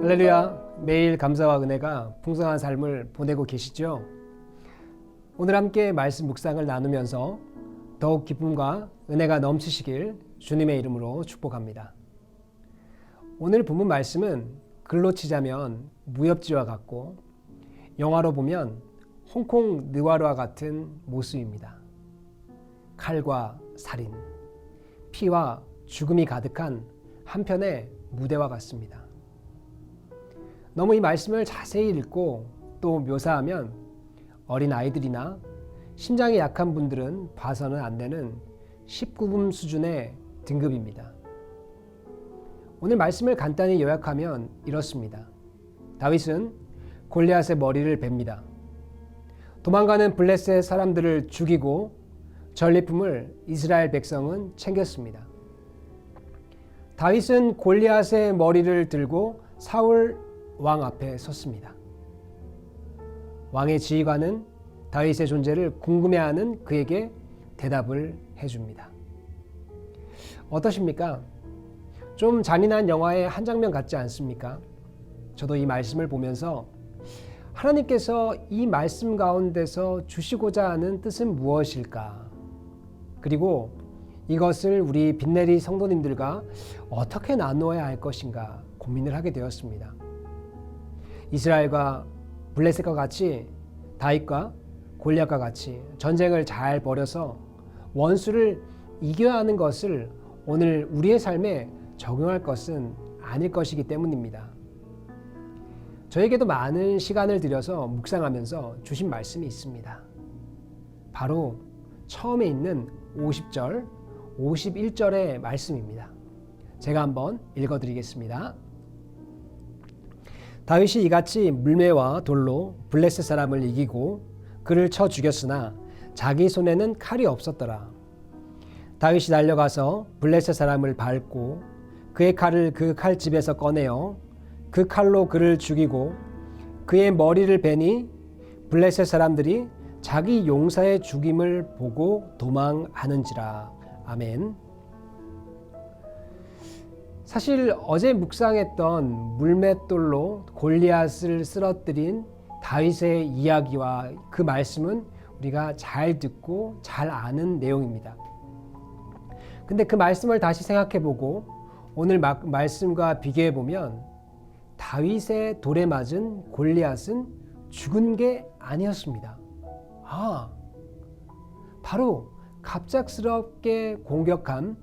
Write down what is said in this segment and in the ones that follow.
할렐루야, 매일 감사와 은혜가 풍성한 삶을 보내고 계시죠? 오늘 함께 말씀 묵상을 나누면서 더욱 기쁨과 은혜가 넘치시길 주님의 이름으로 축복합니다. 오늘 본문 말씀은 글로 치자면 무협지와 같고 영화로 보면 홍콩 느와르와 같은 모습입니다. 칼과 살인, 피와 죽음이 가득한 한편의 무대와 같습니다. 너무 이 말씀을 자세히 읽고 또 묘사하면 어린 아이들이나 심장이 약한 분들은 봐서는 안 되는 19금 수준의 등급입니다. 오늘 말씀을 간단히 요약하면 이렇습니다. 다윗은 골리앗의 머리를 베니다. 도망가는 블레셋 사람들을 죽이고 전리품을 이스라엘 백성은 챙겼습니다. 다윗은 골리앗의 머리를 들고 사울 왕 앞에 섰습니다. 왕의 지휘관은 다윗의 존재를 궁금해하는 그에게 대답을 해줍니다. 어떠십니까? 좀 잔인한 영화의 한 장면 같지 않습니까? 저도 이 말씀을 보면서 하나님께서 이 말씀 가운데서 주시고자 하는 뜻은 무엇일까? 그리고 이것을 우리 빈내리 성도님들과 어떻게 나누어야 할 것인가 고민을 하게 되었습니다. 이스라엘과 블레셋과 같이 다윗과 골리앗과 같이 전쟁을 잘 벌여서 원수를 이겨야 하는 것을 오늘 우리의 삶에 적용할 것은 아닐 것이기 때문입니다. 저에게도 많은 시간을 들여서 묵상하면서 주신 말씀이 있습니다. 바로 처음에 있는 50절, 51절의 말씀입니다. 제가 한번 읽어드리겠습니다. 다윗이 이같이 물매와 돌로 블레셋 사람을 이기고 그를 쳐 죽였으나 자기 손에는 칼이 없었더라. 다윗이 달려가서 블레셋 사람을 밟고 그의 칼을 그 칼집에서 꺼내어 그 칼로 그를 죽이고 그의 머리를 베니 블레셋 사람들이 자기 용사의 죽임을 보고 도망하는지라. 아멘. 사실 어제 묵상했던 물맷돌로 골리앗을 쓰러뜨린 다윗의 이야기와 그 말씀은 우리가 잘 듣고 잘 아는 내용입니다. 근데 그 말씀을 다시 생각해보고 오늘 말씀과 비교해보면 다윗의 돌에 맞은 골리앗은 죽은 게 아니었습니다. 바로 갑작스럽게 공격한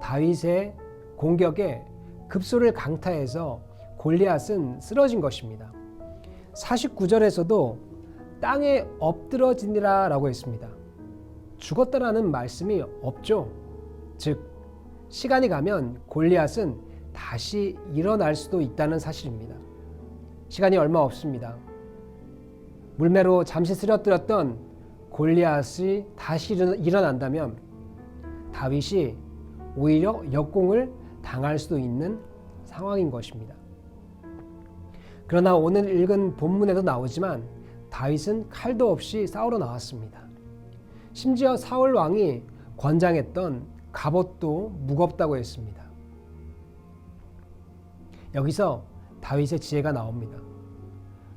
다윗의 공격에 급소를 강타해서 골리앗은 쓰러진 것입니다. 49절에서도 땅에 엎드러지니라 라고 했습니다. 죽었다라는 말씀이 없죠. 즉 시간이 가면 골리앗은 다시 일어날 수도 있다는 사실입니다. 시간이 얼마 없습니다. 물매로 잠시 쓰러뜨렸던 골리앗이 다시 일어난다면 다윗이 오히려 역공을 당할 수도 있는 상황인 것입니다. 그러나 오늘 읽은 본문에도 나오지만 다윗은 칼도 없이 싸우러 나왔습니다. 심지어 사울 왕이 권장했던 갑옷도 무겁다고 했습니다. 여기서 다윗의 지혜가 나옵니다.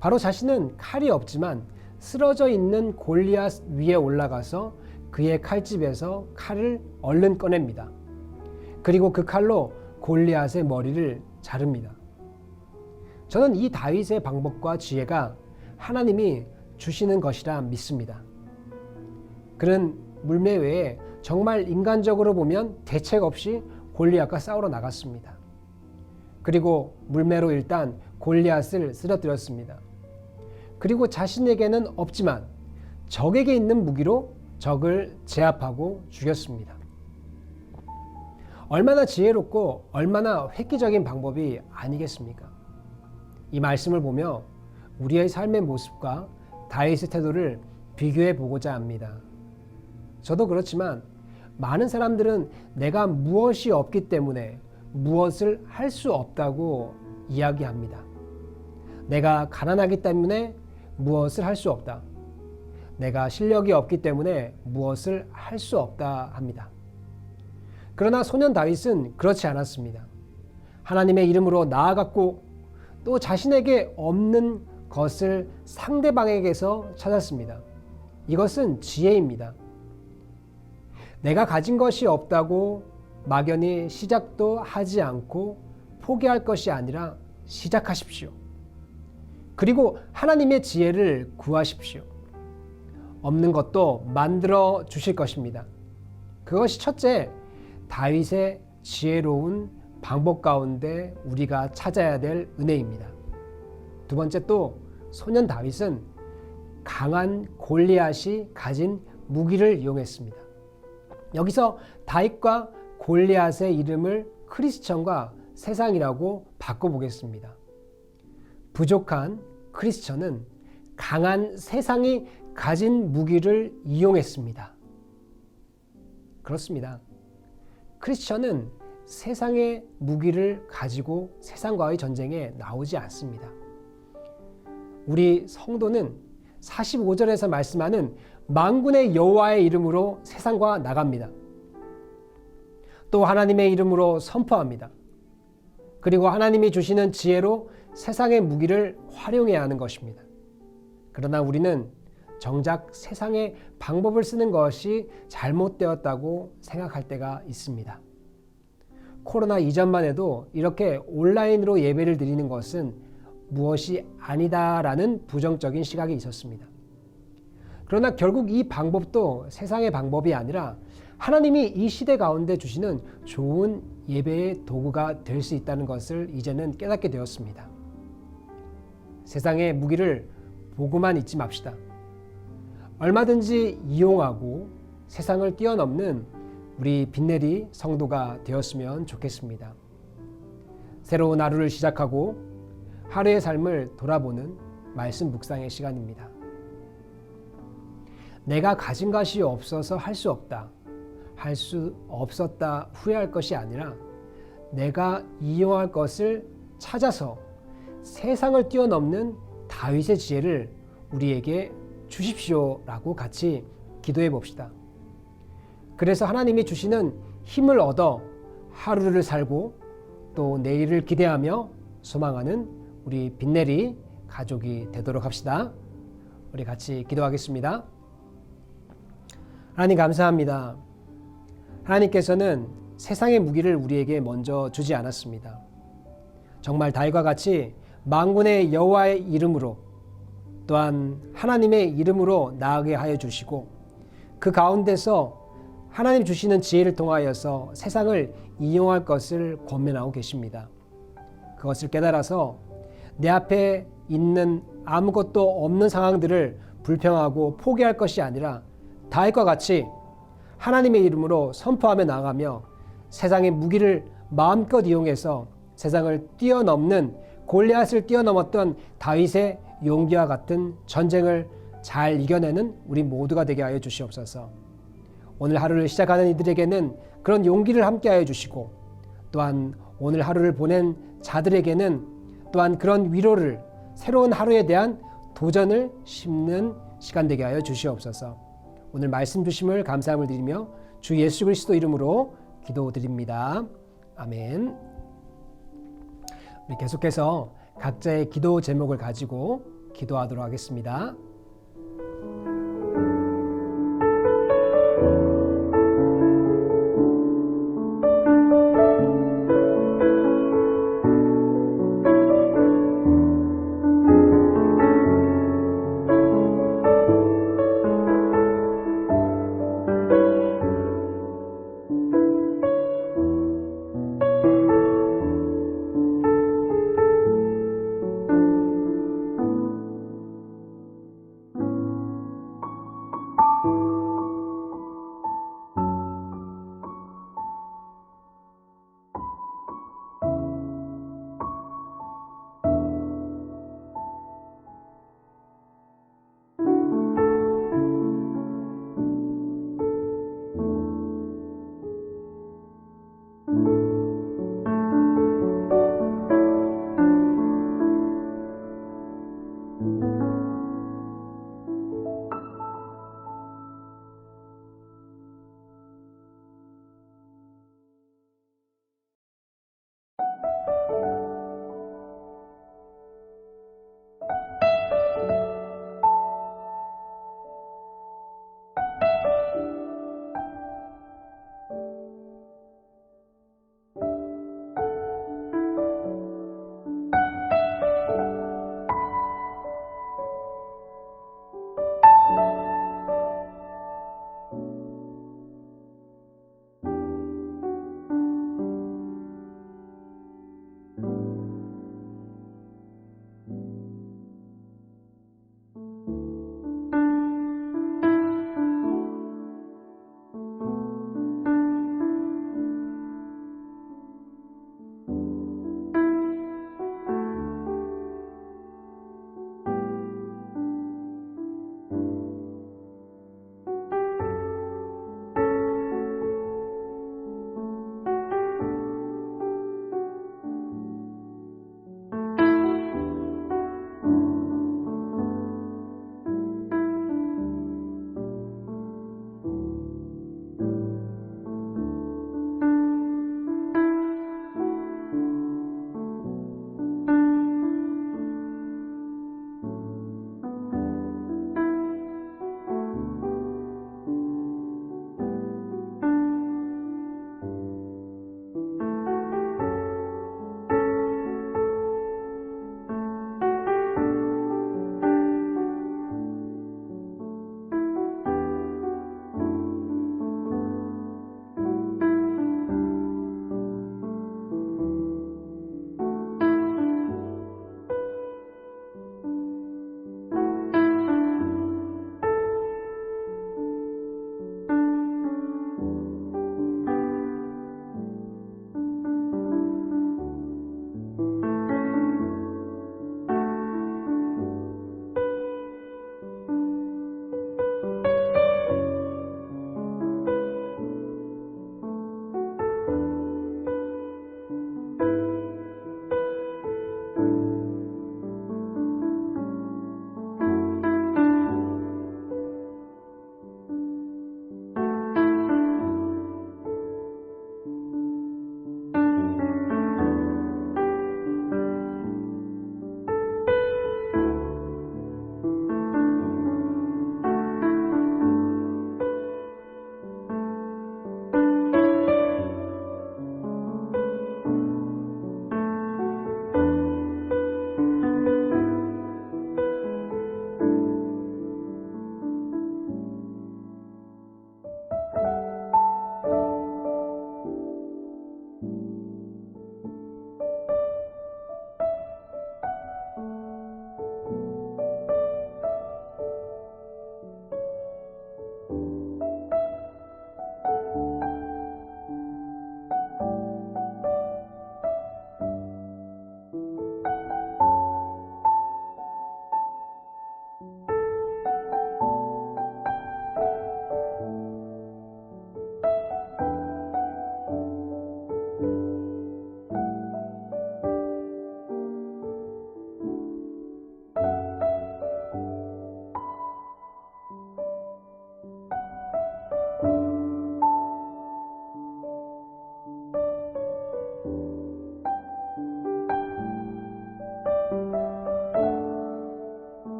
바로 자신은 칼이 없지만 쓰러져 있는 골리앗 위에 올라가서 그의 칼집에서 칼을 얼른 꺼냅니다. 그리고 그 칼로 골리앗의 머리를 자릅니다. 저는 이 다윗의 방법과 지혜가 하나님이 주시는 것이라 믿습니다. 그는 물매 외에 정말 인간적으로 보면 대책 없이 골리앗과 싸우러 나갔습니다. 그리고 물매로 일단 골리앗을 쓰러뜨렸습니다. 그리고 자신에게는 없지만 적에게 있는 무기로 적을 제압하고 죽였습니다. 얼마나 지혜롭고 얼마나 획기적인 방법이 아니겠습니까? 이 말씀을 보며 우리의 삶의 모습과 다윗의 태도를 비교해 보고자 합니다. 저도 그렇지만 많은 사람들은 내가 무엇이 없기 때문에 무엇을 할 수 없다고 이야기합니다. 내가 가난하기 때문에 무엇을 할 수 없다. 내가 실력이 없기 때문에 무엇을 할 수 없다 합니다. 그러나 소년 다윗은 그렇지 않았습니다. 하나님의 이름으로 나아갔고 또 자신에게 없는 것을 상대방에게서 찾았습니다. 이것은 지혜입니다. 내가 가진 것이 없다고 막연히 시작도 하지 않고 포기할 것이 아니라 시작하십시오. 그리고 하나님의 지혜를 구하십시오. 없는 것도 만들어 주실 것입니다. 그것이 첫째, 다윗의 지혜로운 방법 가운데 우리가 찾아야 될 은혜입니다. 두 번째, 또 소년 다윗은 강한 골리앗이 가진 무기를 이용했습니다. 여기서 다윗과 골리앗의 이름을 크리스천과 세상이라고 바꿔보겠습니다. 부족한 크리스천은 강한 세상이 가진 무기를 이용했습니다. 그렇습니다. 크리스천은 세상의 무기를 가지고 세상과의 전쟁에 나오지 않습니다. 우리 성도는 45절에서 말씀하는 만군의 여호와의 이름으로 세상과 나갑니다. 또 하나님의 이름으로 선포합니다. 그리고 하나님이 주시는 지혜로 세상의 무기를 활용해야 하는 것입니다. 그러나 우리는 정작 세상의 방법을 쓰는 것이 잘못되었다고 생각할 때가 있습니다. 코로나 이전만 해도 이렇게 온라인으로 예배를 드리는 것은 무엇이 아니다라는 부정적인 시각이 있었습니다. 그러나 결국 이 방법도 세상의 방법이 아니라 하나님이 이 시대 가운데 주시는 좋은 예배의 도구가 될 수 있다는 것을 이제는 깨닫게 되었습니다. 세상의 무기를 보고만 있지 맙시다. 얼마든지 이용하고 세상을 뛰어넘는 우리 빈내리 성도가 되었으면 좋겠습니다. 새로운 하루를 시작하고 하루의 삶을 돌아보는 말씀 묵상의 시간입니다. 내가 가진 것이 없어서 할 수 없다, 할 수 없었다 후회할 것이 아니라 내가 이용할 것을 찾아서 세상을 뛰어넘는 다윗의 지혜를 우리에게 주십시오라고 같이 기도해 봅시다. 그래서 하나님이 주시는 힘을 얻어 하루를 살고 또 내일을 기대하며 소망하는 우리 빈내리 가족이 되도록 합시다. 우리 같이 기도하겠습니다. 하나님 감사합니다. 하나님께서는 세상의 무기를 우리에게 먼저 주지 않았습니다. 정말 다윗과 같이 만군의 여호와의 이름으로 또한 하나님의 이름으로 나아가게 하여 주시고 그 가운데서 하나님 주시는 지혜를 통하여서 세상을 이용할 것을 권면하고 계십니다. 그것을 깨달아서 내 앞에 있는 아무것도 없는 상황들을 불평하고 포기할 것이 아니라 다윗과 같이 하나님의 이름으로 선포하며 나아가며 세상의 무기를 마음껏 이용해서 세상을 뛰어넘는 골리앗을 뛰어넘었던 다윗의 용기와 같은 전쟁을 잘 이겨내는 우리 모두가 되게 하여 주시옵소서. 오늘 하루를 시작하는 이들에게는 그런 용기를 함께 하여 주시고 또한 오늘 하루를 보낸 자들에게는 또한 그런 위로를 새로운 하루에 대한 도전을 심는 시간 되게 하여 주시옵소서. 오늘 말씀 주심을 감사함을 드리며 주 예수 그리스도 이름으로 기도드립니다. 아멘. 우리 계속해서 각자의 기도 제목을 가지고 기도하도록 하겠습니다.